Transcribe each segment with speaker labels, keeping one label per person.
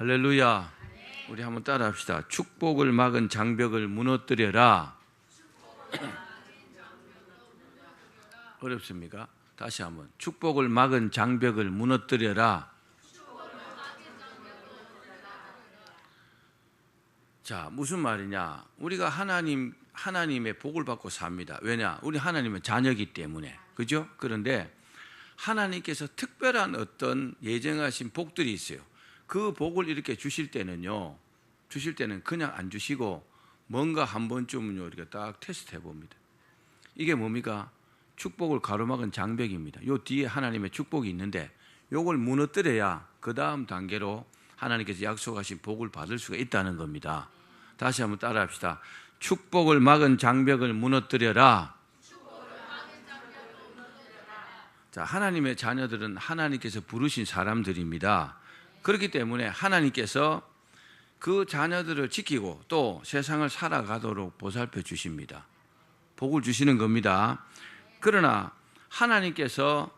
Speaker 1: 할렐루야. 우리 한번 따라 합시다. 축복을 막은 장벽을 무너뜨려라. 어렵습니까? 다시 한번. 축복을 막은 장벽을 무너뜨려라. 자, 무슨 말이냐? 우리가 하나님의 복을 받고 삽니다. 왜냐? 우리 하나님은 자녀이기 때문에. 그죠? 그런데 하나님께서 특별한 어떤 예정하신 복들이 있어요. 그 복을 이렇게 주실 때는 그냥 안 주시고 뭔가 한 번쯤은요, 이렇게 딱 테스트 해봅니다. 이게 뭡니까? 축복을 가로막은 장벽입니다. 요 뒤에 하나님의 축복이 있는데 요걸 무너뜨려야 그 다음 단계로 하나님께서 약속하신 복을 받을 수가 있다는 겁니다. 다시 한번 따라 합시다. 축복을 막은 장벽을 무너뜨려라. 자, 하나님의 자녀들은 하나님께서 부르신 사람들입니다. 그렇기 때문에 하나님께서 그 자녀들을 지키고 또 세상을 살아가도록 보살펴 주십니다. 복을 주시는 겁니다. 그러나 하나님께서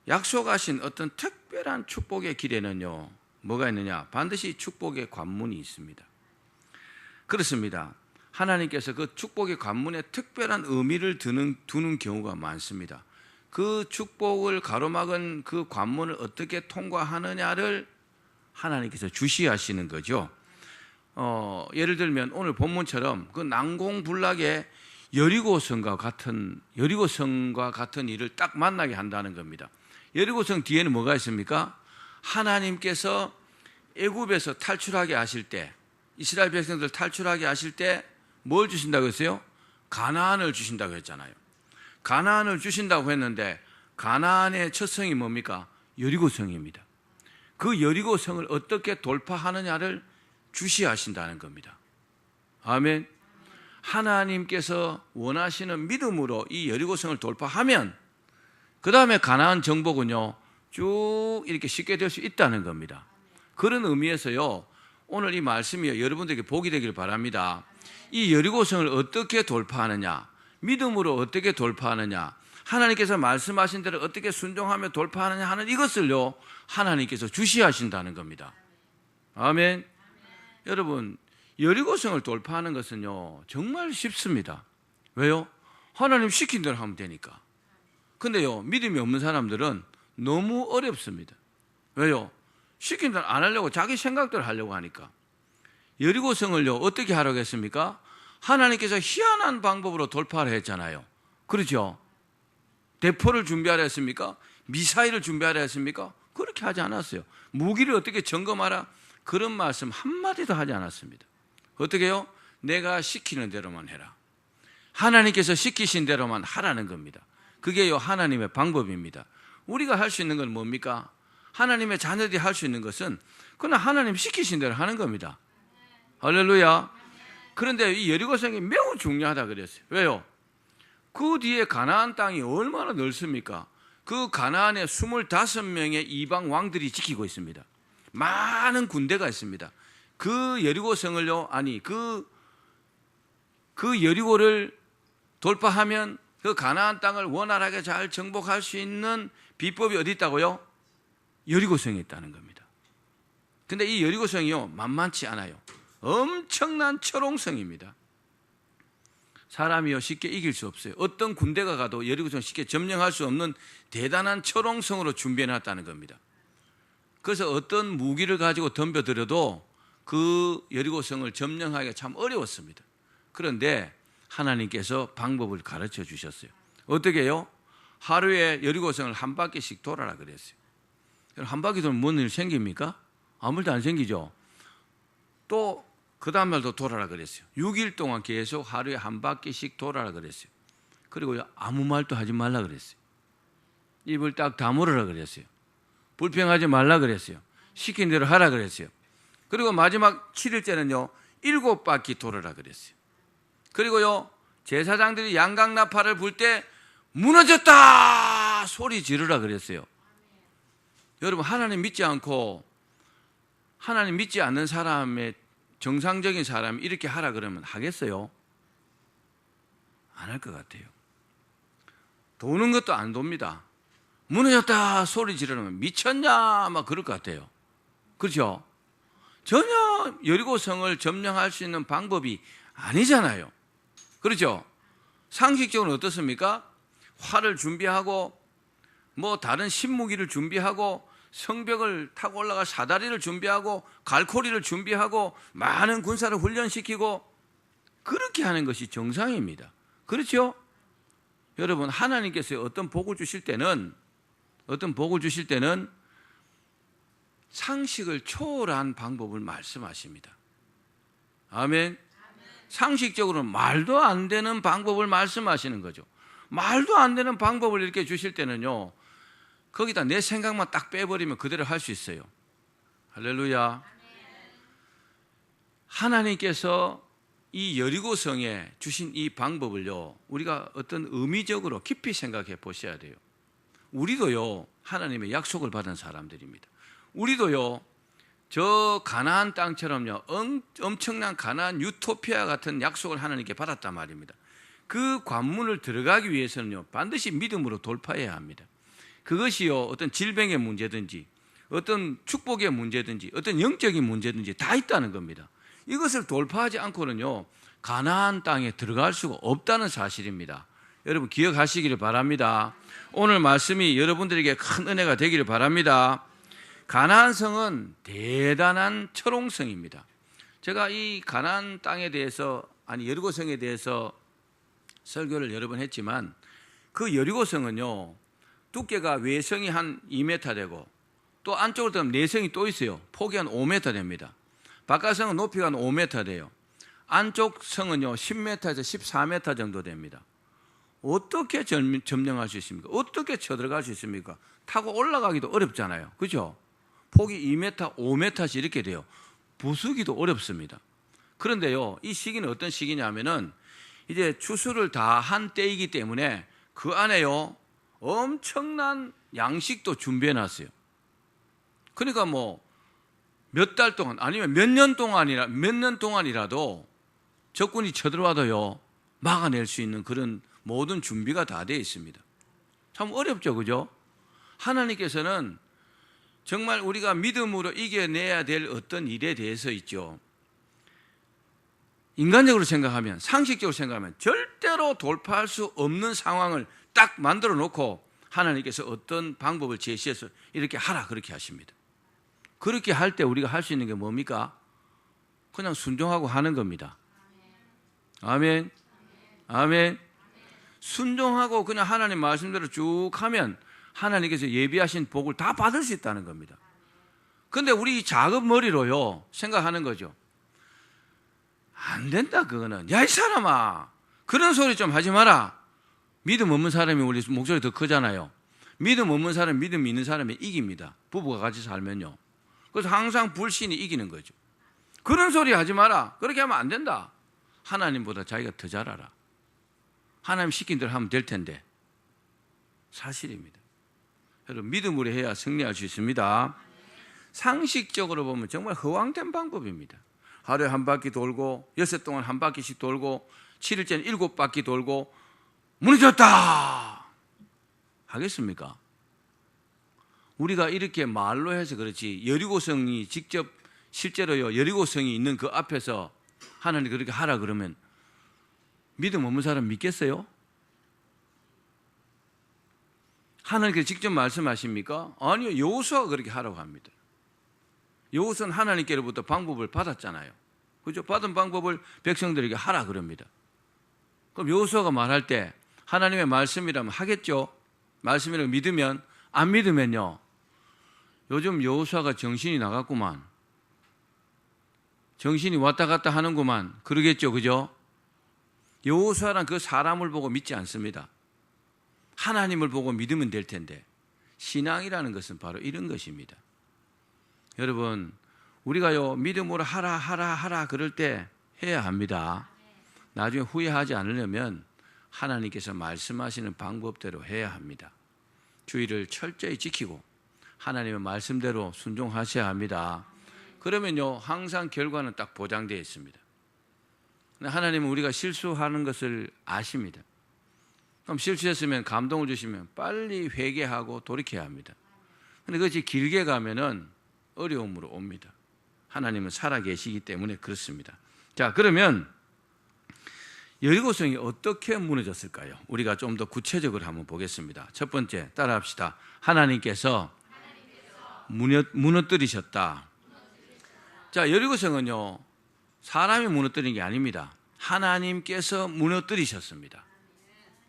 Speaker 1: 약속하신 어떤 특별한 축복의 길에는요, 뭐가 있느냐? 반드시 축복의 관문이 있습니다. 그렇습니다. 하나님께서 그 축복의 관문에 특별한 의미를 두는 경우가 많습니다. 그 축복을 가로막은 그 관문을 어떻게 통과하느냐를 하나님께서 주시하시는 거죠. 예를 들면 오늘 본문처럼 그 난공불락의 여리고성과 같은 일을 딱 만나게 한다는 겁니다. 여리고성 뒤에는 뭐가 있습니까? 하나님께서 애굽에서 탈출하게 하실 때, 이스라엘 백성들 탈출하게 하실 때 뭘 주신다고 했어요? 가나안을 주신다고 했잖아요. 가나안을 주신다고 했는데 가나안의 첫 성이 뭡니까? 여리고성입니다. 그 여리고성을 어떻게 돌파하느냐를 주시하신다는 겁니다. 아멘. 하나님께서 원하시는 믿음으로 이 여리고성을 돌파하면 그 다음에 가나안 정복은요, 쭉 이렇게 쉽게 될 수 있다는 겁니다. 그런 의미에서요, 오늘 이 말씀이 여러분들에게 복이 되길 바랍니다. 이 여리고성을 어떻게 돌파하느냐, 믿음으로 어떻게 돌파하느냐, 하나님께서 말씀하신 대로 어떻게 순종하며 돌파하느냐 하는 이것을요, 하나님께서 주시하신다는 겁니다. 아멘. 여러분, 여리고성을 돌파하는 것은요, 정말 쉽습니다. 왜요? 하나님 시킨 대로 하면 되니까. 근데요, 믿음이 없는 사람들은 너무 어렵습니다. 왜요? 시킨 대로 안 하려고 자기 생각대로 하려고 하니까. 여리고성을요, 어떻게 하라고 했습니까? 하나님께서 희한한 방법으로 돌파를 했잖아요. 그렇죠? 대포를 준비하라 했습니까? 미사일을 준비하라 했습니까? 그렇게 하지 않았어요. 무기를 어떻게 점검하라? 그런 말씀 한마디도 하지 않았습니다. 어떻게 해요? 내가 시키는 대로만 해라. 하나님께서 시키신 대로만 하라는 겁니다. 그게요, 하나님의 방법입니다. 우리가 할 수 있는 건 뭡니까? 하나님의 자녀들이 할 수 있는 것은 그냥 하나님 시키신 대로 하는 겁니다. 할렐루야. 그런데 이 여리고성이 매우 중요하다 그랬어요. 왜요? 그 뒤에 가나안 땅이 얼마나 넓습니까? 그 가나안에 25명의 이방 왕들이 지키고 있습니다. 많은 군대가 있습니다. 그 여리고성을요, 그 여리고를 돌파하면 그 가나안 땅을 원활하게 잘 정복할 수 있는 비법이 어디 있다고요? 여리고성에 있다는 겁니다. 근데 이 여리고성이요, 만만치 않아요. 엄청난 철옹성입니다. 사람이요, 쉽게 이길 수 없어요. 어떤 군대가 가도 여리고성 쉽게 점령할 수 없는 대단한 철옹성으로 준비해 놨다는 겁니다. 그래서 어떤 무기를 가지고 덤벼들어도 그 여리고성을 점령하기가 참 어려웠습니다. 그런데 하나님께서 방법을 가르쳐 주셨어요. 어떻게 해요? 하루에 여리고성을 한 바퀴씩 돌아라 그랬어요. 한 바퀴 돌면 뭔 일 생깁니까? 아무 일도 안 생기죠. 또 그 다음 날도 돌아라 그랬어요. 6일 동안 계속 하루에 한 바퀴씩 돌아라 그랬어요. 그리고 아무 말도 하지 말라 그랬어요. 입을 딱 다물으라 그랬어요. 불평하지 말라 그랬어요. 시킨 대로 하라 그랬어요. 그리고 마지막 7일째는요, 7바퀴 돌아라 그랬어요. 그리고요, 제사장들이 양강나팔을 불 때 무너졌다 소리 지르라 그랬어요. 여러분, 하나님 믿지 않는 사람의, 정상적인 사람이 이렇게 하라 그러면 하겠어요? 안 할 것 같아요. 도는 것도 안 돕니다. 무너졌다 소리 지르면 미쳤냐 막 그럴 것 같아요. 그렇죠? 전혀 여리고성을 점령할 수 있는 방법이 아니잖아요. 그렇죠? 상식적으로 어떻습니까? 활을 준비하고 뭐 다른 신무기를 준비하고 성벽을 타고 올라갈 사다리를 준비하고 갈고리를 준비하고 많은 군사를 훈련시키고 그렇게 하는 것이 정상입니다. 그렇죠? 여러분, 하나님께서 어떤 복을 주실 때는 상식을 초월한 방법을 말씀하십니다. 아멘. 상식적으로는 말도 안 되는 방법을 말씀하시는 거죠. 말도 안 되는 방법을 이렇게 주실 때는요, 거기다 내 생각만 딱 빼버리면 그대로 할 수 있어요. 할렐루야. 하나님께서 이 여리고성에 주신 이 방법을요, 우리가 어떤 의미적으로 깊이 생각해 보셔야 돼요. 우리도요, 하나님의 약속을 받은 사람들입니다. 우리도요, 저 가나안 땅처럼요, 엄청난 가나안 유토피아 같은 약속을 하나님께 받았단 말입니다. 그 관문을 들어가기 위해서는요, 반드시 믿음으로 돌파해야 합니다. 그것이요, 어떤 질병의 문제든지 어떤 축복의 문제든지 어떤 영적인 문제든지 다 있다는 겁니다. 이것을 돌파하지 않고는요, 가나안 땅에 들어갈 수가 없다는 사실입니다. 여러분 기억하시기를 바랍니다. 오늘 말씀이 여러분들에게 큰 은혜가 되기를 바랍니다. 가나안 성은 대단한 철옹성입니다. 제가 이 가나안 땅에 대해서, 여리고성에 대해서 설교를 여러 번 했지만, 그 여리고성은요, 두께가 외성이 한 2m 되고 또 안쪽으로 들어가면 내성이 또 있어요. 폭이 한 5m 됩니다. 바깥성은 높이가 한 5m 돼요. 안쪽 성은요 10m에서 14m 정도 됩니다. 어떻게 점령할 수 있습니까? 어떻게 쳐들어갈 수 있습니까? 타고 올라가기도 어렵잖아요. 그죠? 폭이 2m, 5m씩 이렇게 돼요. 부수기도 어렵습니다. 그런데요, 이 시기는 어떤 시기냐면은 이제 추수를 다 한 때이기 때문에 그 안에요, 엄청난 양식도 준비해 놨어요. 그러니까 뭐 몇 달 동안 아니면 몇 년 동안이라도 적군이 쳐들어와도요, 막아낼 수 있는 그런 모든 준비가 다 되어 있습니다. 참 어렵죠, 그죠? 하나님께서는 정말 우리가 믿음으로 이겨내야 될 어떤 일에 대해서 있죠, 인간적으로 생각하면, 상식적으로 생각하면 절대로 돌파할 수 없는 상황을 딱 만들어 놓고 하나님께서 어떤 방법을 제시해서 이렇게 하라 그렇게 하십니다. 그렇게 할 때 우리가 할 수 있는 게 뭡니까? 그냥 순종하고 하는 겁니다. 아멘. 아멘. 순종하고 그냥 하나님 말씀대로 쭉 하면 하나님께서 예비하신 복을 다 받을 수 있다는 겁니다. 그런데 우리 작은 머리로요 생각하는 거죠. 안 된다 그거는. 야, 이 사람아, 그런 소리 좀 하지 마라. 믿음 없는 사람이 우리 목소리 더 크잖아요. 믿음 없는 사람, 믿음 있는 사람이 이깁니다. 부부가 같이 살면요. 그래서 항상 불신이 이기는 거죠. 그런 소리 하지 마라. 그렇게 하면 안 된다. 하나님보다 자기가 더 잘 알아. 하나님 시킨 대로 하면 될 텐데. 사실입니다. 여러분, 믿음으로 해야 승리할 수 있습니다. 상식적으로 보면 정말 허황된 방법입니다. 하루에 한 바퀴 돌고 6일 동안 한 바퀴씩 돌고 7일째는 7바퀴 돌고 무너졌다 하겠습니까? 우리가 이렇게 말로 해서 그렇지, 여리고성이 직접 실제로요, 여리고성이 있는 그 앞에서 하나님 그렇게 하라 그러면 믿음 없는 사람 믿겠어요? 하나님께서 직접 말씀하십니까? 아니요, 여호수아가 그렇게 하라고 합니다. 여호수아는 하나님께로부터 방법을 받았잖아요. 그죠? 받은 방법을 백성들에게 하라 그럽니다. 그럼 여호수아가 말할 때 하나님의 말씀이라면 하겠죠? 말씀이라고 믿으면, 안 믿으면요, 요즘 여호수아가 정신이 나갔구만, 정신이 왔다 갔다 하는구만 그러겠죠, 그죠? 여호수아란 그 사람을 보고 믿지 않습니다. 하나님을 보고 믿으면 될 텐데, 신앙이라는 것은 바로 이런 것입니다. 여러분, 우리가요 믿음으로 하라 그럴 때 해야 합니다. 나중에 후회하지 않으려면 하나님께서 말씀하시는 방법대로 해야 합니다. 주의를 철저히 지키고 하나님의 말씀대로 순종하셔야 합니다. 그러면요 항상 결과는 딱 보장되어 있습니다. 하나님은 우리가 실수하는 것을 아십니다. 그럼 실수했으면 감동을 주시면 빨리 회개하고 돌이켜야 합니다. 그런데 그것이 길게 가면은 어려움으로 옵니다. 하나님은 살아계시기 때문에 그렇습니다. 자, 그러면 여리고성이 어떻게 무너졌을까요? 우리가 좀 더 구체적으로 한번 보겠습니다. 첫 번째, 따라합시다. 하나님께서 무너뜨리셨다. 자, 여리고성은요, 사람이 무너뜨린 게 아닙니다. 하나님께서 무너뜨리셨습니다.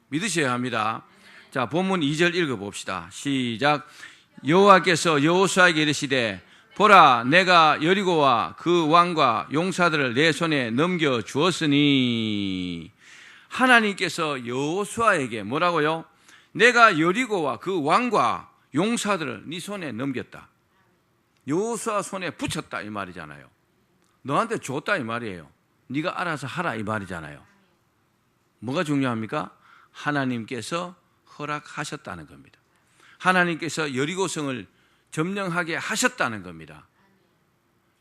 Speaker 1: 믿으셔야 합니다. 자, 본문 2절 읽어봅시다. 시작. 여호와께서 여호수아에게 이르시되 보라, 내가 여리고와 그 왕과 용사들을 내 손에 넘겨 주었으니. 하나님께서 여호수아에게 뭐라고요? 내가 여리고와 그 왕과 용사들을 네 손에 넘겼다. 여호수아 손에 붙였다 이 말이잖아요. 너한테 줬다 이 말이에요. 네가 알아서 하라 이 말이잖아요. 뭐가 중요합니까? 하나님께서 허락하셨다는 겁니다. 하나님께서 여리고성을 점령하게 하셨다는 겁니다.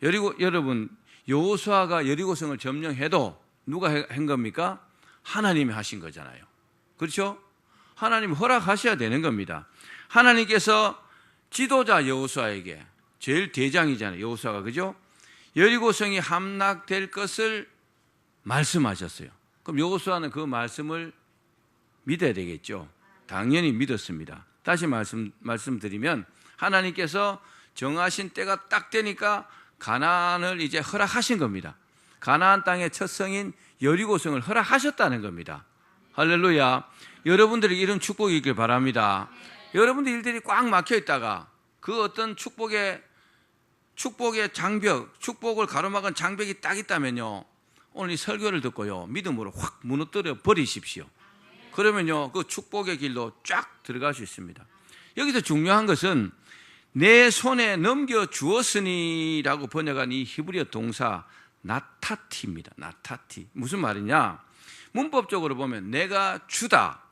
Speaker 1: 여러분, 여호수아가 여리고성을 점령해도 누가 한 겁니까? 하나님이 하신 거잖아요. 그렇죠? 하나님 허락하셔야 되는 겁니다. 하나님께서 지도자 여호수아에게, 제일 대장이잖아요, 여호수아가. 그죠? 여리고성이 함락될 것을 말씀하셨어요. 그럼 여호수아는 그 말씀을 믿어야 되겠죠. 당연히 믿었습니다. 다시 말씀드리면 하나님께서 정하신 때가 딱 되니까 가나안을 이제 허락하신 겁니다. 가나안 땅의 첫 성인 여리고성을 허락하셨다는 겁니다. 할렐루야. 여러분들에게 이런 축복이 있길 바랍니다. 여러분들 일들이 꽉 막혀 있다가 그 어떤 축복의 장벽, 축복을 가로막은 장벽이 딱 있다면요, 오늘 이 설교를 듣고요, 믿음으로 확 무너뜨려 버리십시오. 그러면요, 그 축복의 길로 쫙 들어갈 수 있습니다. 여기서 중요한 것은 내 손에 넘겨 주었으니라고 번역한 이 히브리어 동사 나타티입니다. 나타티. 무슨 말이냐? 문법적으로 보면 내가 주다,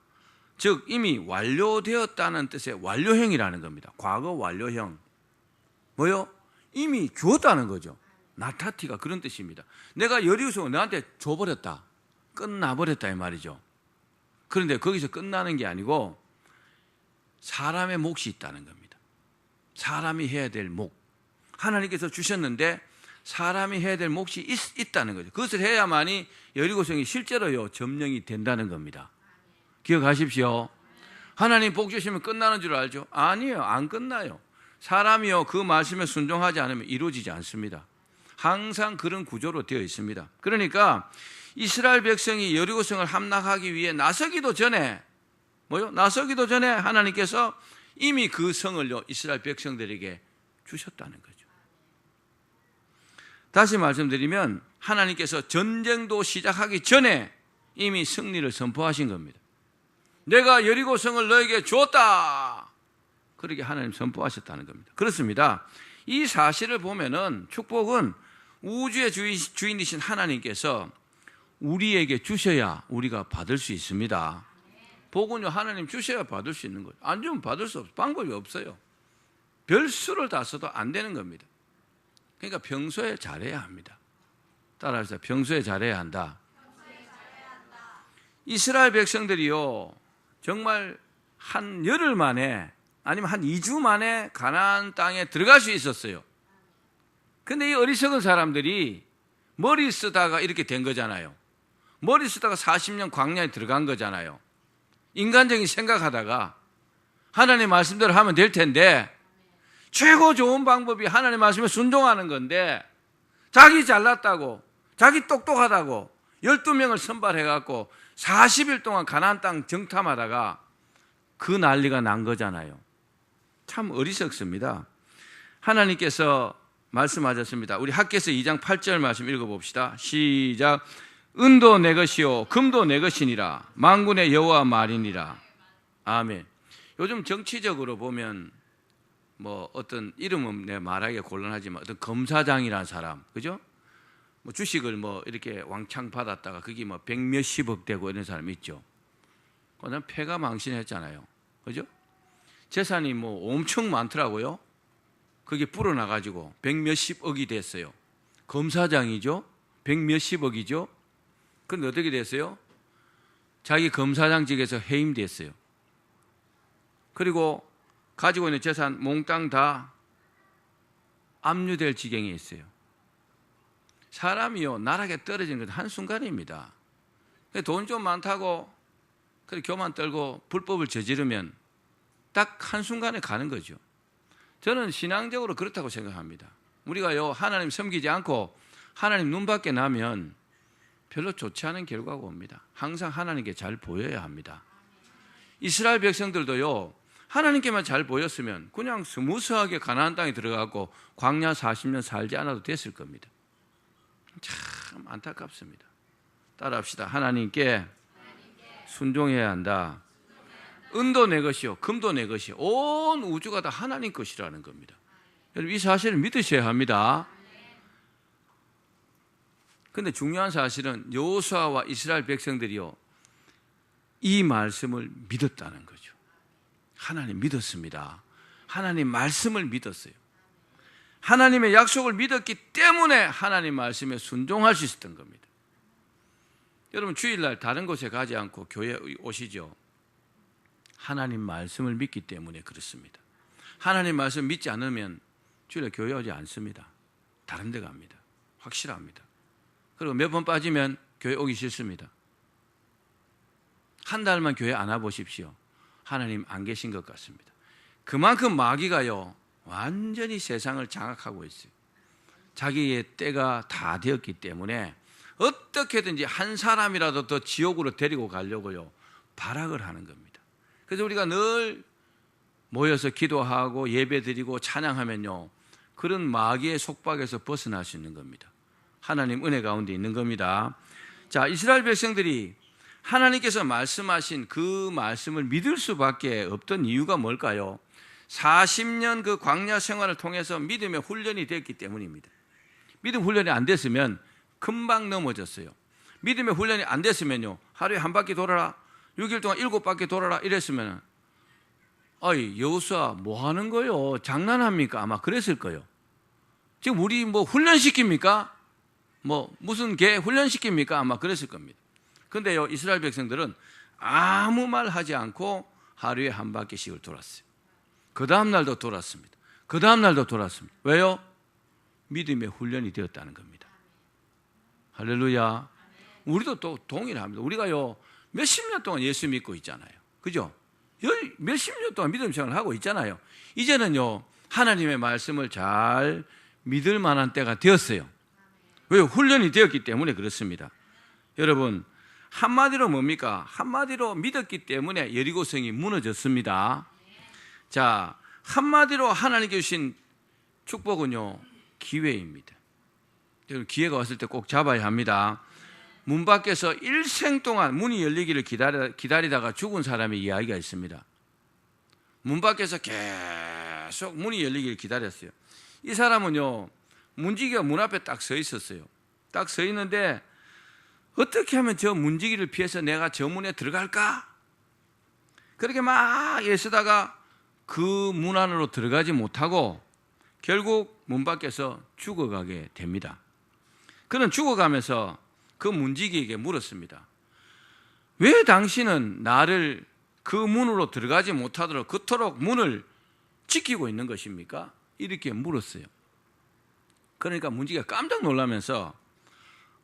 Speaker 1: 즉 이미 완료되었다는 뜻의 완료형이라는 겁니다. 과거 완료형. 뭐요? 이미 주었다는 거죠. 나타티가 그런 뜻입니다. 내가 여리고성을 너한테 줘버렸다, 끝나버렸다 이 말이죠. 그런데 거기서 끝나는 게 아니고 사람의 몫이 있다는 겁니다. 사람이 해야 될 몫. 하나님께서 주셨는데 사람이 해야 될 몫이 있다는 거죠. 그것을 해야만이 여리고성이 실제로요, 점령이 된다는 겁니다. 기억하십시오. 하나님 복 주시면 끝나는 줄 알죠? 아니에요. 안 끝나요. 사람이요, 그 말씀에 순종하지 않으면 이루어지지 않습니다. 항상 그런 구조로 되어 있습니다. 그러니까 이스라엘 백성이 여리고성을 함락하기 위해 나서기도 전에 하나님께서 이미 그 성을 이스라엘 백성들에게 주셨다는 거죠. 다시 말씀드리면 하나님께서 전쟁도 시작하기 전에 이미 승리를 선포하신 겁니다. 내가 여리고성을 너에게 주었다, 그렇게 하나님 선포하셨다는 겁니다. 그렇습니다. 이 사실을 보면은 축복은 우주의 주인이신 하나님께서 우리에게 주셔야 우리가 받을 수 있습니다. 복은요, 하나님 주셔야 받을 수 있는 거예요. 안 주면 받을 수 없어요. 방법이 없어요. 별수를 다 써도 안 되는 겁니다. 그러니까 평소에 잘해야 합니다. 따라하세요. 평소에 잘해야 한다. 이스라엘 백성들이요, 정말 한 열흘 만에 아니면 한 2주 만에 가나안 땅에 들어갈 수 있었어요. 근데 이 어리석은 사람들이 머리 쓰다가 이렇게 된 거잖아요. 머리 쓰다가 40년 광야에 들어간 거잖아요. 인간적인 생각하다가 하나님 말씀대로 하면 될 텐데, 최고 좋은 방법이 하나님 말씀에 순종하는 건데, 자기 잘났다고, 자기 똑똑하다고 12명을 선발해갖고 40일 동안 가나안 땅 정탐하다가 그 난리가 난 거잖아요. 참 어리석습니다. 하나님께서 말씀하셨습니다. 우리 학개서 2장 8절 말씀 읽어봅시다. 시작. 은도 내 것이요 금도 내 것이니라, 만군의 여호와 말이니라. 아멘. 요즘 정치적으로 보면 뭐 어떤 이름은 내 말하기 곤란하지만 어떤 검사장이라는 사람, 그죠? 뭐 주식을 뭐 이렇게 왕창 받았다가 그게 뭐 100몇십억 되고 이런 사람 있죠. 그다음 패가 망신했잖아요, 그죠? 재산이 뭐 엄청 많더라고요. 그게 불어나가지고 100몇십억이 됐어요. 검사장이죠. 100몇십억이죠. 그런데 어떻게 됐어요? 자기 검사장직에서 해임됐어요. 그리고 가지고 있는 재산 몽땅 다 압류될 지경에 있어요. 사람이요 나락에 떨어지는 건 한순간입니다. 돈 좀 많다고 그래 교만 떨고 불법을 저지르면 딱 한순간에 가는 거죠. 저는 신앙적으로 그렇다고 생각합니다. 우리가요 하나님 섬기지 않고 하나님 눈 밖에 나면 별로 좋지 않은 결과가 옵니다. 항상 하나님께 잘 보여야 합니다. 이스라엘 백성들도요 하나님께만 잘 보였으면 그냥 스무스하게 가나안 땅에 들어가고 광야 40년 살지 않아도 됐을 겁니다. 참 안타깝습니다. 따라합시다. 하나님께 순종해야 한다. 은도 내 것이요 금도 내 것이요 온 우주가 다 하나님 것이라는 겁니다. 여러분 이 사실을 믿으셔야 합니다. 그런데 중요한 사실은 여호수아와 이스라엘 백성들이요 이 말씀을 믿었다는 거죠. 하나님 믿었습니다. 하나님 말씀을 믿었어요. 하나님의 약속을 믿었기 때문에 하나님 말씀에 순종할 수 있었던 겁니다. 여러분 주일날 다른 곳에 가지 않고 교회에 오시죠. 하나님 말씀을 믿기 때문에 그렇습니다. 하나님 말씀 믿지 않으면 주일날 교회 오지 않습니다. 다른 데 갑니다. 확실합니다. 그리고 몇 번 빠지면 교회 오기 싫습니다. 한 달만 교회 안 와보십시오. 하나님 안 계신 것 같습니다. 그만큼 마귀가요 완전히 세상을 장악하고 있어요. 자기의 때가 다 되었기 때문에 어떻게든지 한 사람이라도 더 지옥으로 데리고 가려고요 발악을 하는 겁니다. 그래서 우리가 늘 모여서 기도하고 예배드리고 찬양하면요 그런 마귀의 속박에서 벗어날 수 있는 겁니다. 하나님 은혜 가운데 있는 겁니다. 자, 이스라엘 백성들이 하나님께서 말씀하신 그 말씀을 믿을 수밖에 없던 이유가 뭘까요? 40년 그 광야 생활을 통해서 믿음의 훈련이 됐기 때문입니다. 믿음 훈련이 안 됐으면 금방 넘어졌어요. 믿음의 훈련이 안 됐으면요 하루에 한 바퀴 돌아라 6일 동안 7바퀴 돌아라 이랬으면 아이 여호수아 뭐 하는 거요? 장난합니까? 아마 그랬을 거예요. 지금 우리 뭐 훈련시킵니까? 뭐 무슨 개 훈련시킵니까? 아마 그랬을 겁니다. 그런데요 이스라엘 백성들은 아무 말 하지 않고 하루에 한 바퀴씩을 돌았어요. 그 다음 날도 돌았습니다. 그 다음 날도 돌았습니다. 왜요? 믿음의 훈련이 되었다는 겁니다. 할렐루야. 우리도 또 동일합니다. 우리가요 몇십 년 동안 예수 믿고 있잖아요. 그죠? 몇십 년 동안 믿음 생활을 하고 있잖아요. 이제는요 하나님의 말씀을 잘 믿을 만한 때가 되었어요. 왜요? 훈련이 되었기 때문에 그렇습니다. 여러분 한마디로 뭡니까? 한마디로 믿었기 때문에 여리고성이 무너졌습니다. 자, 한마디로 하나님께 주신 축복은요 기회입니다. 여러분 기회가 왔을 때 꼭 잡아야 합니다. 문 밖에서 일생 동안 문이 열리기를 기다리다가 죽은 사람의 이야기가 있습니다. 문 밖에서 계속 문이 열리기를 기다렸어요. 이 사람은요 문지기가 문 앞에 딱 서 있었어요. 딱 서 있는데 어떻게 하면 저 문지기를 피해서 내가 저 문에 들어갈까? 그렇게 막 애쓰다가 그 문 안으로 들어가지 못하고 결국 문 밖에서 죽어가게 됩니다. 그는 죽어가면서 그 문지기에게 물었습니다. 왜 당신은 나를 그 문으로 들어가지 못하도록 그토록 문을 지키고 있는 것입니까? 이렇게 물었어요. 그러니까 문지기가 깜짝 놀라면서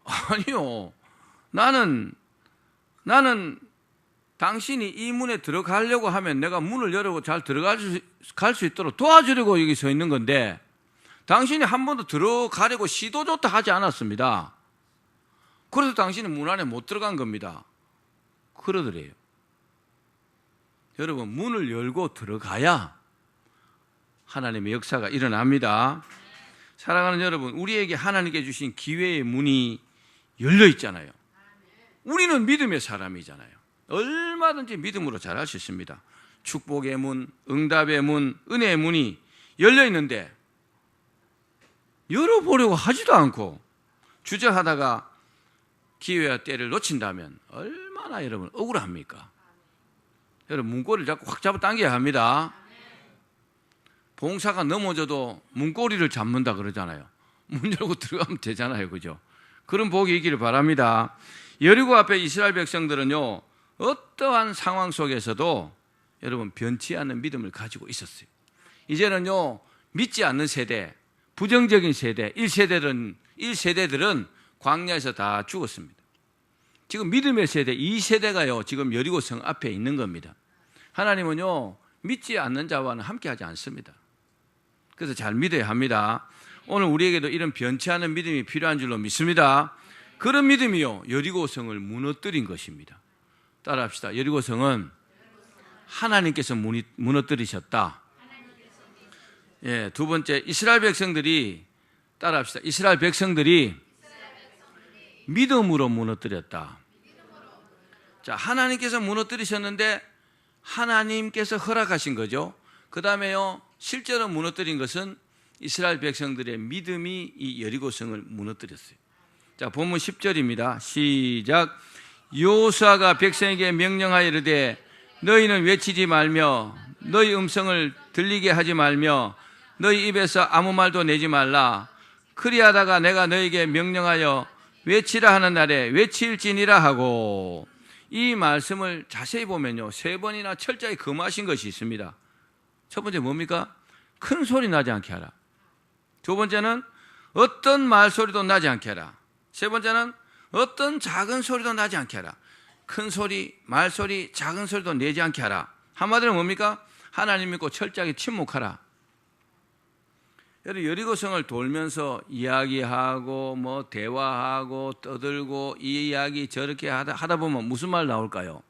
Speaker 1: 아니요 나는 당신이 이 문에 들어가려고 하면 내가 문을 열고 잘 들어갈 수 있도록 도와주려고 여기 서 있는 건데 당신이 한 번도 들어가려고 시도조차 하지 않았습니다. 그래서 당신은 문 안에 못 들어간 겁니다. 그러더래요. 여러분 문을 열고 들어가야 하나님의 역사가 일어납니다. 사랑하는 여러분 우리에게 하나님께 주신 기회의 문이 열려 있잖아요. 우리는 믿음의 사람이잖아요. 얼마든지 믿음으로 잘할 수 있습니다. 축복의 문, 응답의 문, 은혜의 문이 열려 있는데 열어보려고 하지도 않고 주저하다가 기회와 때를 놓친다면 얼마나 여러분 억울합니까? 여러분 문고리를 자꾸 확 잡아당겨야 합니다. 봉사가 넘어져도 문고리를 잡는다 그러잖아요. 문 열고 들어가면 되잖아요. 그죠? 그런 복이 있기를 바랍니다. 여리고 앞에 이스라엘 백성들은요 어떠한 상황 속에서도 여러분 변치 않는 믿음을 가지고 있었어요. 이제는요 믿지 않는 세대, 부정적인 세대, 1세대는 1세대들은 광야에서 다 죽었습니다. 지금 믿음의 세대 2세대가요 지금 여리고성 앞에 있는 겁니다. 하나님은요 믿지 않는 자와는 함께하지 않습니다. 그래서 잘 믿어야 합니다. 오늘 우리에게도 이런 변치 않은 믿음이 필요한 줄로 믿습니다. 그런 믿음이요 여리고성을 무너뜨린 것입니다. 따라합시다. 여리고성은 하나님께서 무너뜨리셨다. 예, 두 번째 이스라엘 백성들이 따라합시다. 이스라엘 백성들이 믿음으로 무너뜨렸다. 자, 하나님께서 무너뜨리셨는데 하나님께서 허락하신 거죠. 그 다음에요 실제로 무너뜨린 것은 이스라엘 백성들의 믿음이 이 여리고성을 무너뜨렸어요. 자, 본문 10절입니다. 시작. 여호수아가 백성에게 명령하여 이르되 너희는 외치지 말며 너희 음성을 들리게 하지 말며 너희 입에서 아무 말도 내지 말라. 그리하다가 내가 너희에게 명령하여 외치라 하는 날에 외칠지니라 하고, 이 말씀을 자세히 보면요 3번이나 철저히 금하신 것이 있습니다. 첫 번째 뭡니까? 큰 소리 나지 않게 하라. 두 번째는 어떤 말소리도 나지 않게 하라. 세 번째는 어떤 작은 소리도 나지 않게 하라. 큰 소리, 말소리, 작은 소리도 내지 않게 하라. 한마디로 뭡니까? 하나님 믿고 철저하게 침묵하라. 여러분 여리고성을 돌면서 이야기하고 뭐 대화하고 떠들고 이 이야기 저렇게 하다 보면 무슨 말 나올까요?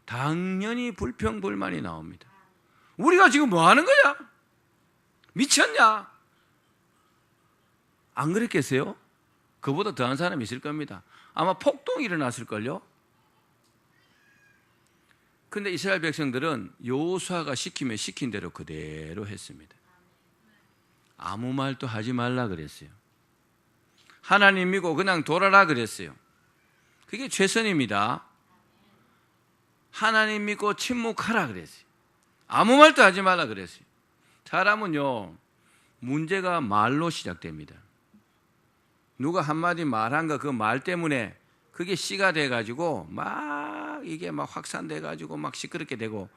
Speaker 1: 당연히 불평불만이 나옵니다. 우리가 지금 뭐 하는 거야? 미쳤냐? 안 그랬겠어요? 그보다 더한 사람이 있을 겁니다. 아마 폭동이 일어났을걸요? 근데 이스라엘 백성들은 여호수아가 시키면 시킨 대로 그대로 했습니다. 아무 말도 하지 말라 그랬어요. 하나님 믿고 그냥 돌아라 그랬어요. 그게 최선입니다. 하나님 믿고 침묵하라 그랬어요. 아무 말도 하지 말라 그랬어요. 사람은요 문제가 말로 시작됩니다. 누가 한마디 말한 거 그 말 때문에 그게 씨가 돼가지고 막 이게 막 확산돼가지고 막 시끄럽게 되고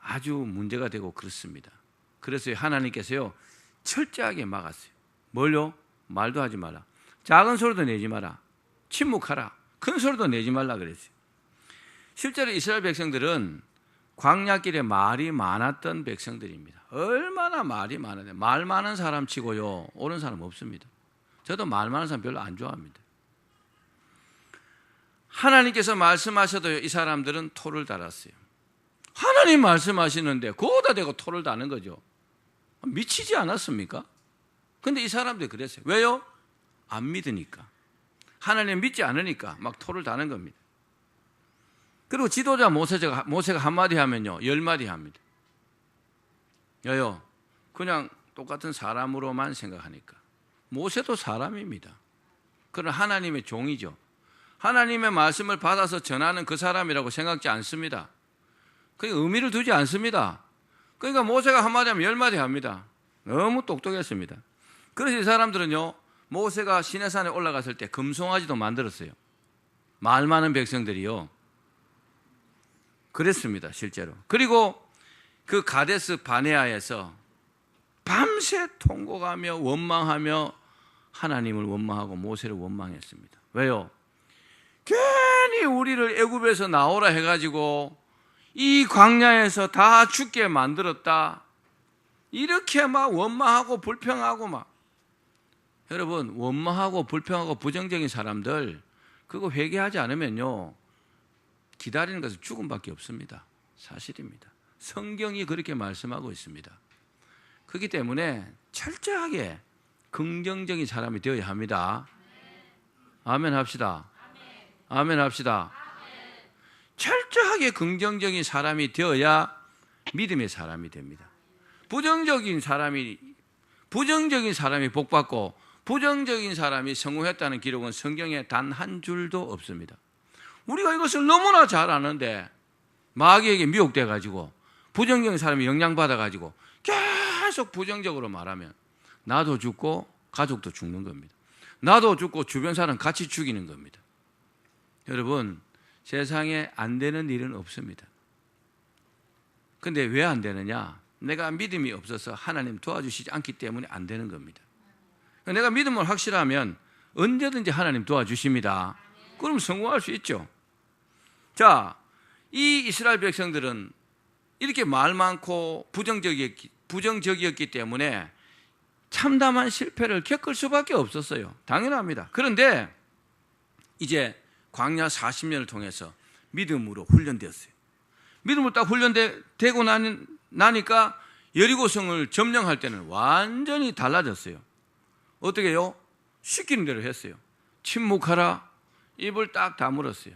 Speaker 1: 아주 문제가 되고 그렇습니다. 그래서 하나님께서요 철저하게 막았어요. 뭘요? 말도 하지 마라. 작은 소리도 내지 마라. 침묵하라. 큰 소리도 내지 말라 그랬어요. 실제로 이스라엘 백성들은 광야길에 말이 많았던 백성들입니다. 얼마나 말이 많은데 말 많은 사람 치고요 옳은 사람 없습니다. 저도 말 많은 사람 별로 안 좋아합니다. 하나님께서 말씀하셔도 이 사람들은 토를 달았어요. 하나님 말씀하시는데 거기다 대고 토를 다는 거죠. 미치지 않았습니까? 근데 이 사람들이 그랬어요. 왜요? 안 믿으니까. 하나님 믿지 않으니까 막 토를 다는 겁니다. 그리고 지도자 모세가 한마디 하면요 10마디 합니다. 왜요? 그냥 똑같은 사람으로만 생각하니까. 모세도 사람입니다. 그러나 하나님의 종이죠. 하나님의 말씀을 받아서 전하는 그 사람이라고 생각지 않습니다. 그게 의미를 두지 않습니다. 그러니까 모세가 한마디 하면 10마디 합니다. 너무 똑똑했습니다. 그래서 이 사람들은요 모세가 시내산에 올라갔을 때 금송아지도 만들었어요. 말 많은 백성들이요 그랬습니다. 실제로. 그리고 그 가데스 바네아에서 밤새 통곡하며 원망하며 하나님을 원망하고 모세를 원망했습니다. 왜요? 괜히 우리를 애굽에서 나오라 해가지고 이 광야에서 다 죽게 만들었다. 이렇게 막 원망하고 불평하고 막. 여러분 원망하고 불평하고 부정적인 사람들 그거 회개하지 않으면요 기다리는 것은 죽음밖에 없습니다. 사실입니다. 성경이 그렇게 말씀하고 있습니다. 그렇기 때문에 철저하게 긍정적인 사람이 되어야 합니다. 아멘 합시다. 아멘 합시다. 철저하게 긍정적인 사람이 되어야 믿음의 사람이 됩니다. 부정적인 사람이 복받고 부정적인 사람이 성공했다는 기록은 성경에 단 한 줄도 없습니다. 우리가 이것을 너무나 잘 아는데 마귀에게 미혹돼 가지고 부정적인 사람이 영향받아 가지고 계속 부정적으로 말하면 나도 죽고 가족도 죽는 겁니다. 나도 죽고 주변 사람 같이 죽이는 겁니다. 여러분 세상에 안 되는 일은 없습니다. 근데 왜 안 되느냐? 내가 믿음이 없어서 하나님 도와주시지 않기 때문에 안 되는 겁니다. 내가 믿음을 확실하면 언제든지 하나님 도와주십니다. 그럼 성공할 수 있죠. 자, 이 이스라엘 백성들은 이렇게 말 많고 부정적이었기 때문에 참담한 실패를 겪을 수밖에 없었어요. 당연합니다. 그런데 이제 광야 40년을 통해서 믿음으로 훈련되었어요. 믿음으로 딱 훈련되고 나니까 여리고성을 점령할 때는 완전히 달라졌어요. 어떻게 해요? 시키는 대로 했어요. 침묵하라. 입을 딱 다물었어요.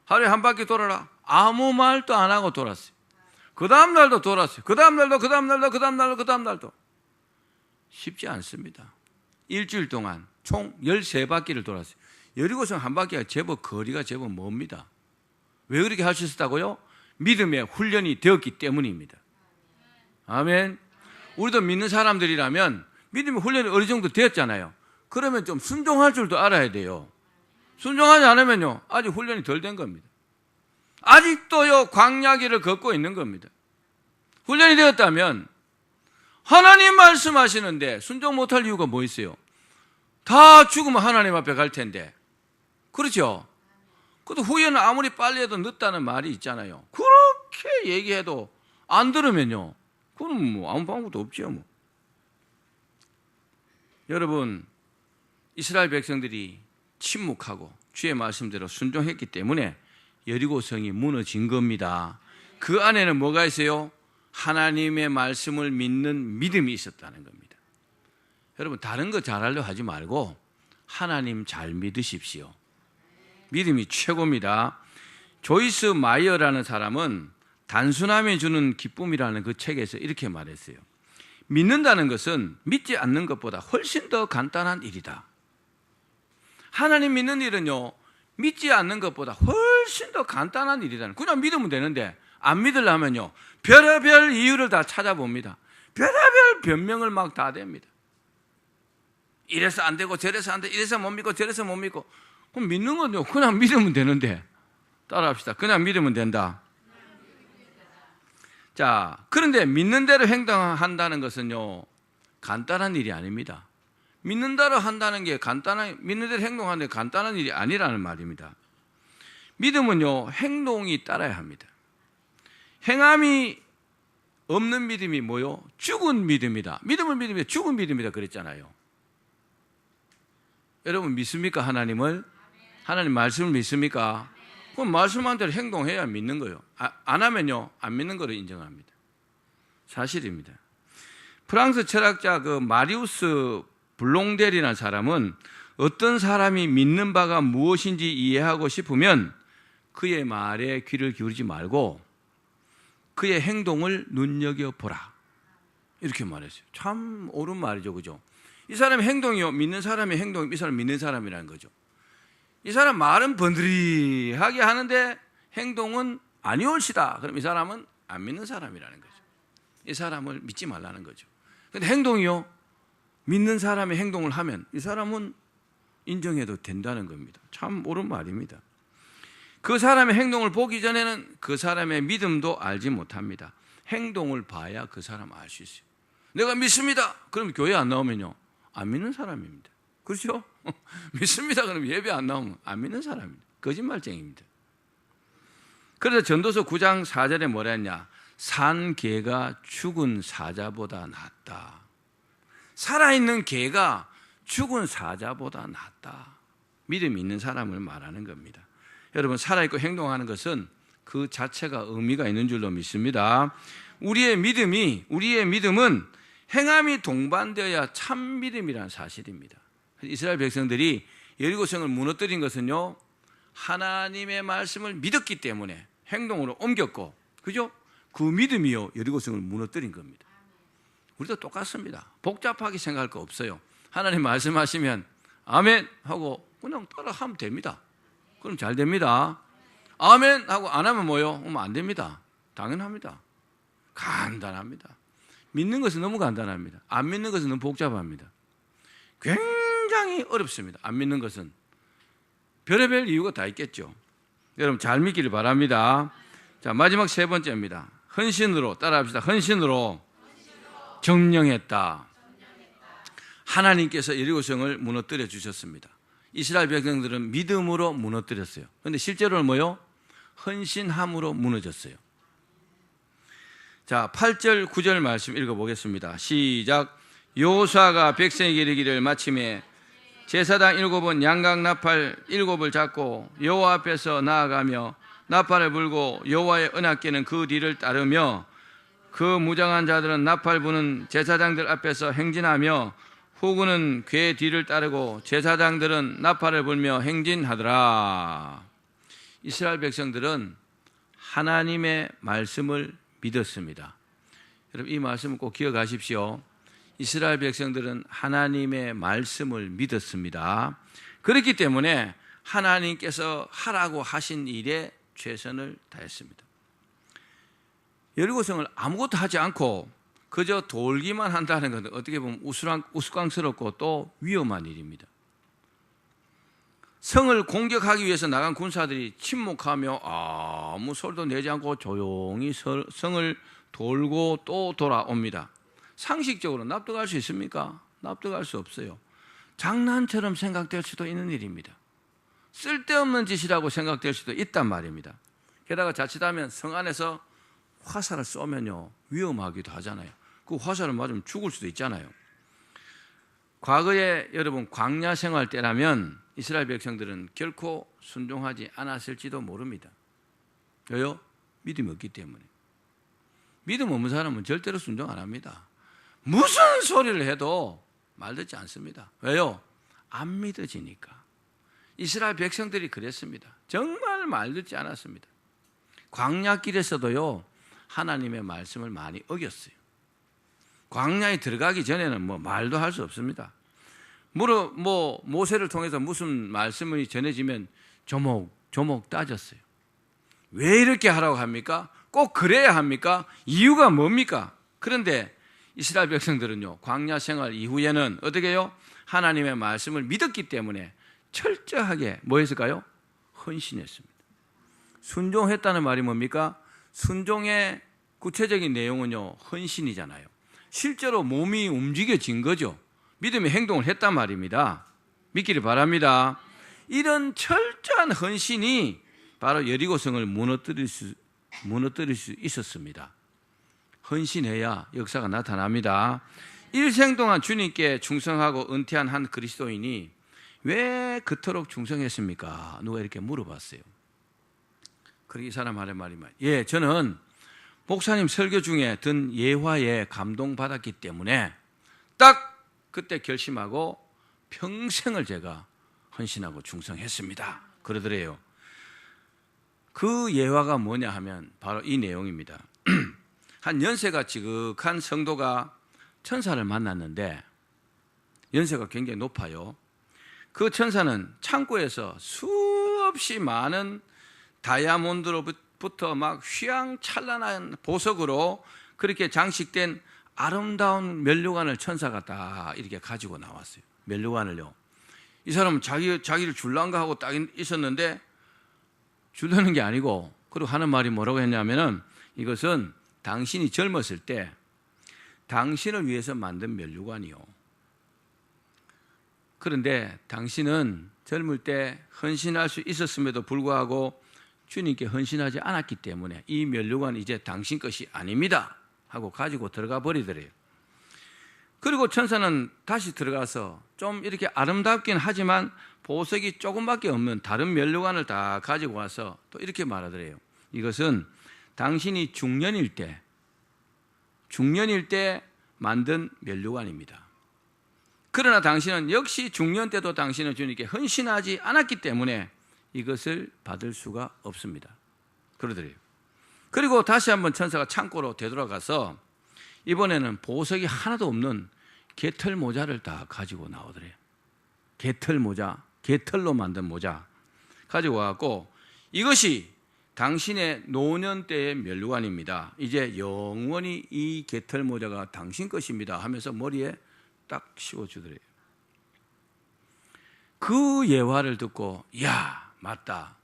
Speaker 1: 하루에 한 바퀴 돌아라. 아무 말도 안 하고 돌았어요. 그 다음 날도 돌았어요. 그 다음 날도. 쉽지 않습니다. 일주일 동안 총 13바퀴를 돌았어요. 여리고성 한 바퀴가 거리가 제법 멉니다. 왜 그렇게 할 수 있었다고요? 믿음의 훈련이 되었기 때문입니다. 아멘. 우리도 믿는 사람들이라면 믿음의 훈련이 어느 정도 되었잖아요. 그러면 좀 순종할 줄도 알아야 돼요. 순종하지 않으면요, 아직 훈련이 덜 된 겁니다. 아직도요, 광야길을 걷고 있는 겁니다. 훈련이 되었다면 하나님 말씀하시는데 순종 못할 이유가 뭐 있어요? 다 죽으면 하나님 앞에 갈 텐데. 그렇죠? 그래도 후회는 아무리 빨리 해도 늦다는 말이 있잖아요. 그렇게 얘기해도 안 들으면요, 그럼 뭐 아무 방법도 없죠. 뭐. 여러분, 이스라엘 백성들이 침묵하고 주의 말씀대로 순종했기 때문에 여리고성이 무너진 겁니다. 그 안에는 뭐가 있어요? 하나님의 말씀을 믿는 믿음이 있었다는 겁니다. 여러분, 다른 거 잘하려 하지 말고 하나님 잘 믿으십시오. 믿음이 최고입니다. 조이스 마이어라는 사람은 단순함이 주는 기쁨이라는 그 책에서 이렇게 말했어요. 믿는다는 것은 믿지 않는 것보다 훨씬 더 간단한 일이다. 하나님 믿는 일은요, 믿지 않는 것보다 훨씬 더 간단한 일이다. 그냥 믿으면 되는데 안 믿으려면요, 별의별 이유를 다 찾아봅니다. 별의별 변명을 막 다 댑니다. 이래서 안 되고 저래서 안 돼, 이래서 못 믿고 저래서 못 믿고. 그럼 믿는 건요, 그냥 믿으면 되는데. 따라합시다. 그냥 믿으면 된다. 자, 그런데 믿는 대로 행동한다는 것은요, 간단한 일이 아닙니다. 믿는 대로 한다는 게 믿는 대로 행동하는 게 간단한 일이 아니라는 말입니다. 믿음은요, 행동이 따라야 합니다. 행함이 없는 믿음이 뭐요? 죽은 믿음이다. 믿음을 믿으면 죽은 믿음이다 그랬잖아요. 여러분 믿습니까? 하나님을? 하나님 말씀을 믿습니까? 그럼 말씀한 대로 행동해야 믿는 거예요. 안 하면요, 안 믿는 거를 인정합니다. 사실입니다. 프랑스 철학자 그 마리우스 블롱델이라는 사람은 어떤 사람이 믿는 바가 무엇인지 이해하고 싶으면 그의 말에 귀를 기울이지 말고 그의 행동을 눈여겨보라. 이렇게 말했어요. 참 옳은 말이죠. 그죠? 이 사람의 행동이요, 믿는 사람의 행동이 이 사람 믿는 사람이라는 거죠. 이 사람 말은 번드리하게 하는데 행동은 아니 옳시다. 그럼 이 사람은 안 믿는 사람이라는 거죠. 이 사람을 믿지 말라는 거죠. 근데 행동이요, 믿는 사람의 행동을 하면 이 사람은 인정해도 된다는 겁니다. 참 옳은 말입니다. 그 사람의 행동을 보기 전에는 그 사람의 믿음도 알지 못합니다. 행동을 봐야 그 사람 알 수 있어요. 내가 믿습니다. 그럼 교회 안 나오면요, 안 믿는 사람입니다. 그렇죠? 믿습니다. 그럼 예배 안 나오면 안 믿는 사람입니다. 거짓말쟁이입니다. 그래서 전도서 9장 4절에 뭐라 했냐? 산 개가 죽은 사자보다 낫다. 살아있는 개가 죽은 사자보다 낫다. 믿음이 있는 사람을 말하는 겁니다. 여러분, 살아있고 행동하는 것은 그 자체가 의미가 있는 줄로 믿습니다. 우리의 믿음은 행함이 동반되어야 참 믿음이라는 사실입니다. 이스라엘 백성들이 여리고성을 무너뜨린 것은요, 하나님의 말씀을 믿었기 때문에 행동으로 옮겼고, 그죠? 그 믿음이요, 여리고성을 무너뜨린 겁니다. 우리도 똑같습니다. 복잡하게 생각할 거 없어요. 하나님 말씀하시면 아멘 하고 그냥 따라 하면 됩니다. 그럼 잘 됩니다. 아멘 하고 안 하면 뭐요? 안 됩니다. 당연합니다. 간단합니다. 믿는 것은 너무 간단합니다. 안 믿는 것은 너무 복잡합니다. 굉장히 어렵습니다. 안 믿는 것은 별의별 이유가 다 있겠죠. 여러분 잘 믿기를 바랍니다. 자, 마지막 세 번째입니다. 헌신으로, 따라합시다. 헌신으로 정령했다. 하나님께서 여리고성을 무너뜨려 주셨습니다. 이스라엘 백성들은 믿음으로 무너뜨렸어요. 그런데 실제로는 뭐요? 헌신함으로 무너졌어요. 자, 8절 9절 말씀 읽어보겠습니다. 시작. 여호수아가 백성에게 이르기를 마침에 제사장 7은 양각 나팔 7을 잡고 여호와 앞에서 나아가며 나팔을 불고 여호와의 언약궤는 그 뒤를 따르며 그 무장한 자들은 나팔 부는 제사장들 앞에서 행진하며 후군은 궤 뒤를 따르고 제사장들은 나팔을 불며 행진하더라. 이스라엘 백성들은 하나님의 말씀을 믿었습니다. 여러분, 이 말씀을 꼭 기억하십시오. 이스라엘 백성들은 하나님의 말씀을 믿었습니다. 그렇기 때문에 하나님께서 하라고 하신 일에 최선을 다했습니다. 여리고성을 아무것도 하지 않고 그저 돌기만 한다는 것은 어떻게 보면 우스꽝스럽고 또 위험한 일입니다. 성을 공격하기 위해서 나간 군사들이 침묵하며 아무 소리도 내지 않고 조용히 성을 돌고 또 돌아옵니다. 상식적으로 납득할 수 있습니까? 납득할 수 없어요. 장난처럼 생각될 수도 있는 일입니다. 쓸데없는 짓이라고 생각될 수도 있단 말입니다. 게다가 자칫하면 성 안에서 화살을 쏘면요 위험하기도 하잖아요. 그 화살을 맞으면 죽을 수도 있잖아요. 과거에 여러분 광야 생활 때라면 이스라엘 백성들은 결코 순종하지 않았을지도 모릅니다. 왜요? 믿음이 없기 때문에. 믿음 없는 사람은 절대로 순종 안 합니다. 무슨 소리를 해도 말 듣지 않습니다. 왜요? 안 믿어지니까. 이스라엘 백성들이 그랬습니다. 정말 말 듣지 않았습니다. 광야길에서도요 하나님의 말씀을 많이 어겼어요. 광야에 들어가기 전에는 뭐 말도 할 수 없습니다. 모세를 통해서 무슨 말씀이 전해지면 조목조목 따졌어요. 왜 이렇게 하라고 합니까? 꼭 그래야 합니까? 이유가 뭡니까? 그런데 이스라엘 백성들은요 광야 생활 이후에는 어떻게 해요? 하나님의 말씀을 믿었기 때문에 철저하게 뭐 했을까요? 헌신했습니다. 순종했다는 말이 뭡니까? 순종의 구체적인 내용은요 헌신이잖아요. 실제로 몸이 움직여진 거죠. 믿음의 행동을 했단 말입니다. 믿기를 바랍니다. 이런 철저한 헌신이 바로 여리고성을 무너뜨릴 수 있었습니다. 헌신해야 역사가 나타납니다. 일생 동안 주님께 충성하고 은퇴한 한 그리스도인이 왜 그토록 충성했습니까? 누가 이렇게 물어봤어요. 그러기 이 사람 하는 말이 저는 목사님 설교 중에 든 예화에 감동받았기 때문에 딱 그때 결심하고 평생을 제가 헌신하고 충성했습니다. 그러더래요. 그 예화가 뭐냐 하면 바로 이 내용입니다. 한 연세가 지극한 성도가 천사를 만났는데 연세가 굉장히 높아요. 그 천사는 창고에서 수없이 많은 다이아몬드로부터 막 휘황찬란한 보석으로 그렇게 장식된 아름다운 면류관을 천사가 딱 이렇게 가지고 나왔어요. 면류관을요. 이 사람은 자기를 줄란가 하고 딱 있었는데 주려는 게 아니고 그리고 하는 말이 뭐라고 했냐면은 이것은 당신이 젊었을 때 당신을 위해서 만든 면류관이요. 그런데 당신은 젊을 때 헌신할 수 있었음에도 불구하고 주님께 헌신하지 않았기 때문에 이 면류관은 이제 당신 것이 아닙니다 하고 가지고 들어가 버리더래요. 그리고 천사는 다시 들어가서 좀 이렇게 아름답긴 하지만 보석이 조금밖에 없는 다른 면류관을 다 가지고 와서 또 이렇게 말하더래요. 이것은 당신이 중년일 때 만든 면류관입니다. 그러나 당신은 역시 중년 때도 당신은 주님께 헌신하지 않았기 때문에 이것을 받을 수가 없습니다. 그러더래요. 그리고 다시 한번 천사가 창고로 되돌아가서 이번에는 보석이 하나도 없는 개털 모자를 다 가지고 나오더래요. 개털 모자, 개털로 만든 모자 가지고 와갖고 이것이 당신의 노년 때의 면류관입니다. 이제 영원히 이 개털 모자가 당신 것입니다 하면서 머리에 딱 씌워주더래요. 그 예화를 듣고 야 맞다.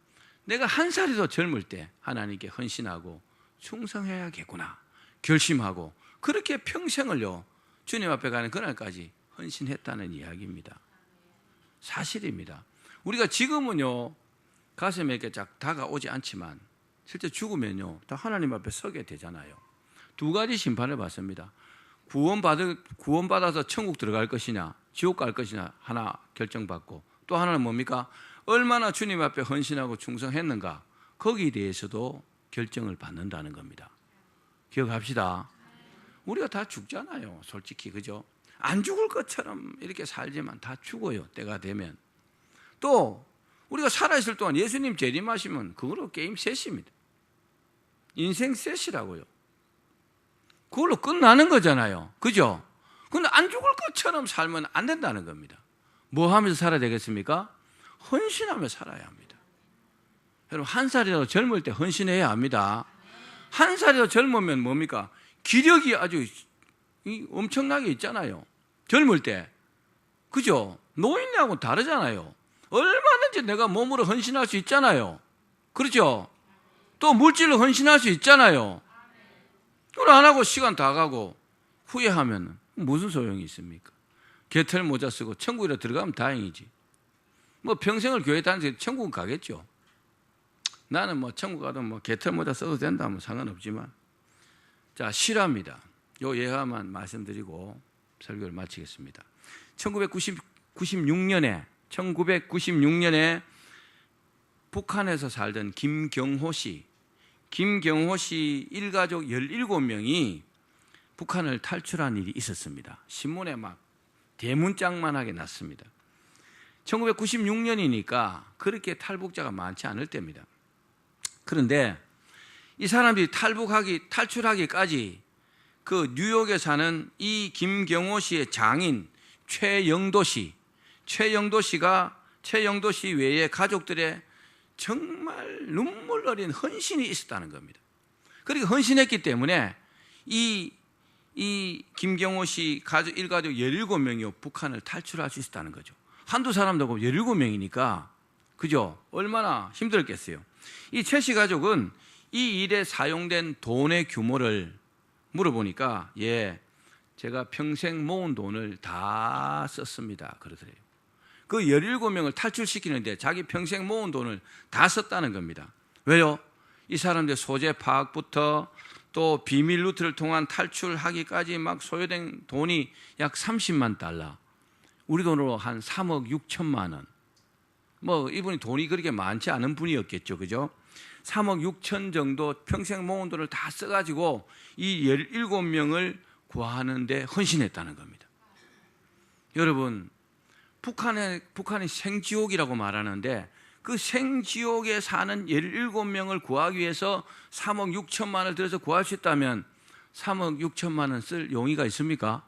Speaker 1: 내가 한 살이도 젊을 때 하나님께 헌신하고 충성해야겠구나 결심하고 그렇게 평생을요 주님 앞에 가는 그날까지 헌신했다는 이야기입니다. 사실입니다. 우리가 지금은요 가슴에 이렇게 쫙 다가오지 않지만 실제 죽으면요 다 하나님 앞에 서게 되잖아요. 두 가지 심판을 받습니다. 구원받아서 천국 들어갈 것이냐 지옥 갈 것이냐 하나 결정받고, 또 하나는 뭡니까? 얼마나 주님 앞에 헌신하고 충성했는가, 거기에 대해서도 결정을 받는다는 겁니다. 기억합시다. 우리가 다 죽잖아요 솔직히, 그죠? 안 죽을 것처럼 이렇게 살지만 다 죽어요 때가 되면. 또 우리가 살아있을 동안 예수님 재림하시면 그걸로 게임 셋입니다. 인생 셋이라고요. 그걸로 끝나는 거잖아요, 그죠? 근데 안 죽을 것처럼 살면 안 된다는 겁니다. 뭐 하면서 살아야 되겠습니까? 헌신하며 살아야 합니다. 여러분, 한 살이라도 젊을 때 헌신해야 합니다. 한 살이라도 젊으면 뭡니까? 기력이 아주 엄청나게 있잖아요 젊을 때, 그죠? 노인네하고 다르잖아요. 얼마든지 내가 몸으로 헌신할 수 있잖아요, 그렇죠? 또 물질로 헌신할 수 있잖아요. 그걸 안 하고 시간 다 가고 후회하면 무슨 소용이 있습니까? 개털 모자 쓰고 천국이라 들어가면 다행이지. 뭐 평생을 교회 다니면서 천국은 가겠죠. 나는 뭐 천국 가도 뭐 개털 모자 써도 된다면 상관없지만. 자, 실화입니다. 요 예화만 말씀드리고 설교를 마치겠습니다. 1996년에 북한에서 살던 김경호 씨 일가족 17명이 북한을 탈출한 일이 있었습니다. 신문에 막 대문짝만하게 났습니다. 1996년이니까 그렇게 탈북자가 많지 않을 때입니다. 그런데 이 사람들이 탈출하기까지 그 뉴욕에 사는 이 김경호 씨의 장인 최영도 씨 외에 가족들의 정말 눈물 어린 헌신이 있었다는 겁니다. 그렇게 헌신했기 때문에 이 김경호 씨 일가족 17명이 북한을 탈출할 수 있었다는 거죠. 한두 사람도 없고 17명이니까, 그죠? 얼마나 힘들었겠어요. 이 최 씨 가족은 이 일에 사용된 돈의 규모를 물어보니까, 제가 평생 모은 돈을 다 썼습니다 그러더래요. 그 17명을 탈출시키는데 자기 평생 모은 돈을 다 썼다는 겁니다. 왜요? 이 사람들 소재 파악부터 또 비밀 루트를 통한 탈출하기까지 막 소요된 돈이 약 30만 달러, 우리 돈으로 한 3억 6천만 원. 뭐 이분이 돈이 그렇게 많지 않은 분이었겠죠, 그죠? 3억 6천 정도 평생 모은 돈을 다 써가지고 이 17명을 구하는데 헌신했다는 겁니다. 여러분, 북한이 생지옥이라고 말하는데 그 생지옥에 사는 17명을 구하기 위해서 3억 6천만 원을 들여서 구할 수 있다면 3억 6천만 원 쓸 용의가 있습니까?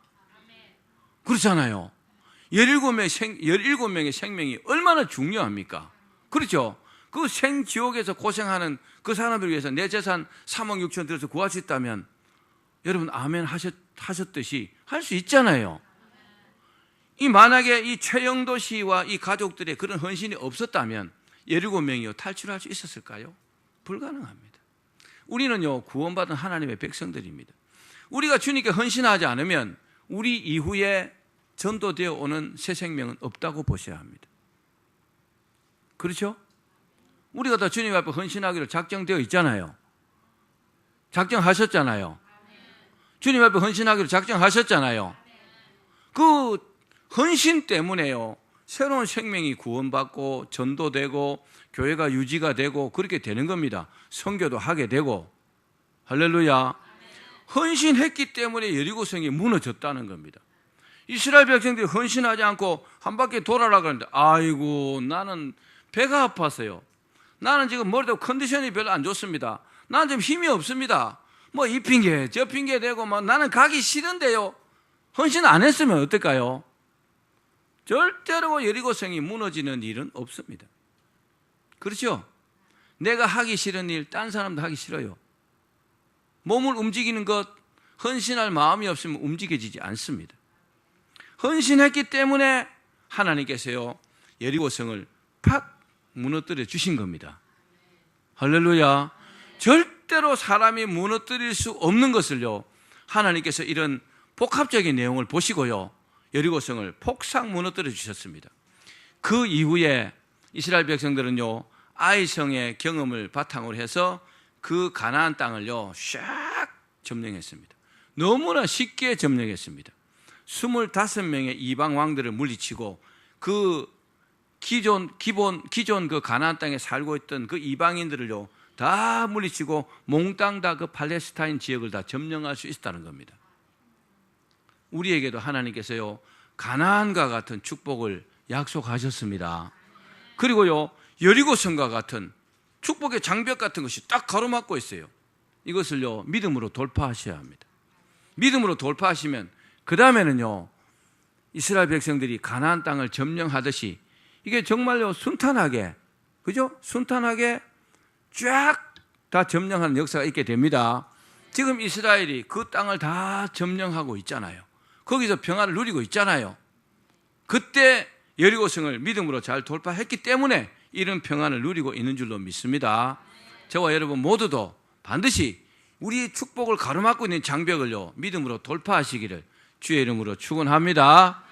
Speaker 1: 그렇잖아요. 17명의 생명이 얼마나 중요합니까? 그렇죠? 그 생지옥에서 고생하는 그 사람들 위해서 내 재산 3억 6천 들여서 구할 수 있다면 여러분 아멘 하셨듯이 할 수 있잖아요. 만약에 이 최영도 씨와 이 가족들의 그런 헌신이 없었다면 17명이요 탈출할 수 있었을까요? 불가능합니다. 우리는요 구원받은 하나님의 백성들입니다. 우리가 주님께 헌신하지 않으면 우리 이후에 전도되어 오는 새 생명은 없다고 보셔야 합니다. 그렇죠? 우리가 다 주님 앞에 헌신하기로 작정되어 있잖아요. 작정하셨잖아요. 주님 앞에 헌신하기로 작정하셨잖아요. 그 헌신 때문에요 새로운 생명이 구원받고 전도되고 교회가 유지가 되고 그렇게 되는 겁니다. 선교도 하게 되고. 할렐루야. 헌신했기 때문에 여리고성이 무너졌다는 겁니다. 이스라엘 백성들이 헌신하지 않고 한 바퀴 돌아라 그러는데, 아이고 나는 배가 아팠어요. 나는 지금 머리도 컨디션이 별로 안 좋습니다. 나는 좀 힘이 없습니다. 뭐 이 핑계 저 핑계 대고 뭐 나는 가기 싫은데요. 헌신 안 했으면 어떨까요? 절대로 여리고성이 무너지는 일은 없습니다. 그렇죠? 내가 하기 싫은 일 딴 사람도 하기 싫어요. 몸을 움직이는 것, 헌신할 마음이 없으면 움직여지지 않습니다. 헌신했기 때문에 하나님께서요 여리고성을 팍 무너뜨려 주신 겁니다. 할렐루야. 절대로 사람이 무너뜨릴 수 없는 것을요 하나님께서 이런 복합적인 내용을 보시고요 여리고성을 폭삭 무너뜨려 주셨습니다. 그 이후에 이스라엘 백성들은요, 아이성의 경험을 바탕으로 해서 그 가나안 땅을요 샥 점령했습니다. 너무나 쉽게 점령했습니다. 25명의 이방 왕들을 물리치고 그 기존 그 가나안 땅에 살고 있던 그 이방인들을요 다 물리치고 몽땅 다 그 팔레스타인 지역을 다 점령할 수 있었다는 겁니다. 우리에게도 하나님께서요 가나안과 같은 축복을 약속하셨습니다. 그리고요 여리고성과 같은 축복의 장벽 같은 것이 딱 가로막고 있어요. 이것을요 믿음으로 돌파하셔야 합니다. 믿음으로 돌파하시면 그 다음에는요 이스라엘 백성들이 가나안 땅을 점령하듯이 이게 정말요 순탄하게, 그죠? 순탄하게 쫙 다 점령하는 역사가 있게 됩니다. 지금 이스라엘이 그 땅을 다 점령하고 있잖아요. 거기서 평화를 누리고 있잖아요. 그때 여리고성을 믿음으로 잘 돌파했기 때문에 이런 평안을 누리고 있는 줄로 믿습니다. 저와 여러분 모두도 반드시 우리 축복을 가로막고 있는 장벽을요 믿음으로 돌파하시기를 주의 이름으로 축원합니다.